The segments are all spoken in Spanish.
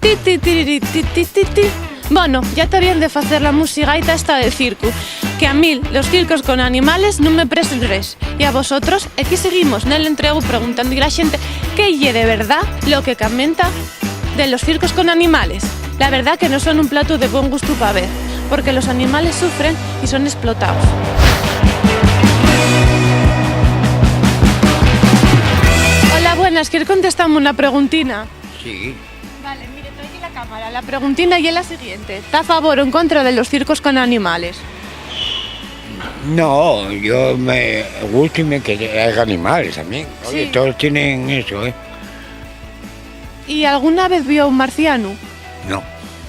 Ti, ti, tiriri, ti, ti, ti, ti. Bueno, ya te habían de facer la musigaita esta de circo, que a mí los circos con animales non me presen res. E a vosotros, aquí seguimos nel entrego preguntando a la xente que lle de verdad lo que comenta de los circos con animales. La verdad que no son un plato de buen gusto para ver, porque los animales sufren y son explotados. Hola, buenas, ¿quieres contestarme una preguntina? Sí. Vale, mire, estoy aquí la cámara. La preguntina y es la siguiente. ¿Está a favor o en contra de los circos con animales? No, yo me gusta y me que hay animales también. Oye, Sí. todos tienen eso, ¿eh? ¿Y alguna vez vio un marciano? No,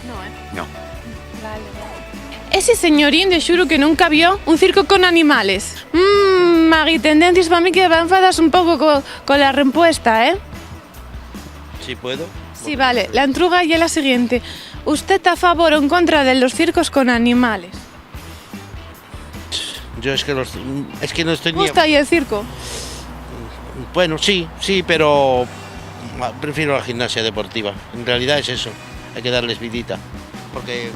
No, no. Vale, vale. Ese señorín de xuro que nunca vio un circo con animales. Magui, tendencias para mí que va enfadas un poco con la respuesta, ¿eh? ¿Sí puedo? Sí, vale. La entruga y es la siguiente. ¿Usted está a favor o en contra de los circos con animales? Yo es que no estoy ni... ¿Gusta ahí el circo? Bueno, sí, pero prefiero la gimnasia deportiva. En realidad es eso, hay que darles vidita. Porque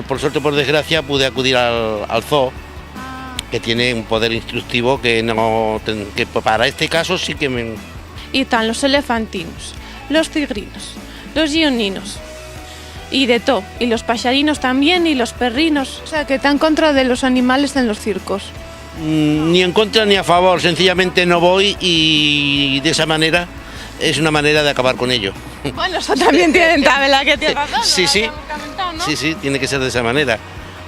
por suerte, por desgracia, pude acudir al zoo, que tiene un poder instructivo que para este caso sí que me... Y están los elefantinos, los tigrinos, los guioninos y de todo, y los paxarinos también y los perrinos, o sea que están en contra de los animales en los circos. Ni en contra ni a favor, sencillamente no voy y de esa manera es una manera de acabar con ello. Bueno, eso también tienen tabla que tiene razón. Sí, ¿no? sí. Lo hemos comentado, ¿no? Sí, tiene que ser de esa manera.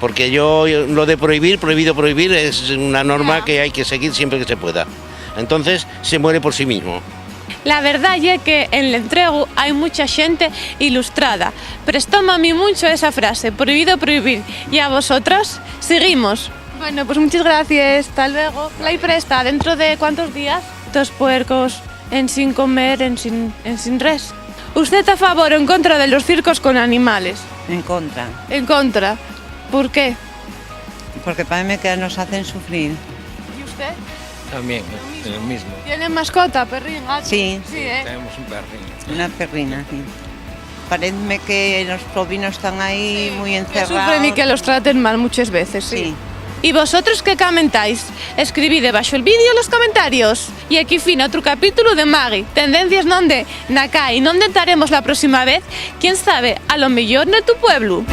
Porque yo lo de prohibir es una norma Ya. que hay que seguir siempre que se pueda. Entonces se muere por sí mismo. La verdad es que en el entrego hay mucha gente ilustrada. Prestóme a mí mucho esa frase, prohibido prohibir. ¿Y a vosotros? Seguimos. Bueno, pues muchas gracias. Hasta luego. La presta, ¿dentro de cuántos días? Dos puercos en sin comer, en sin res. ¿Usted está a favor o en contra de los circos con animales? En contra, En contra. ¿Por qué? porque parece que nos hacen sufrir. ¿Y usted? También, el mismo. ¿Tiene mascota, perrín, gato? Sí. Sí, ¿eh? Tenemos un perrín. Una perrina, sí. Parece que los provinos están ahí Sí, muy que encerrados. sufren y que los traten mal muchas veces, sí. Sí. ¿Y vosotros qué comentáis? Escribid debajo el vídeo en los comentarios. Y aquí fin otro capítulo de Magui. Tendencias donde Nakai, ¿dónde estaremos la próxima vez? ¿Quién sabe? A lo mejor en tu pueblo.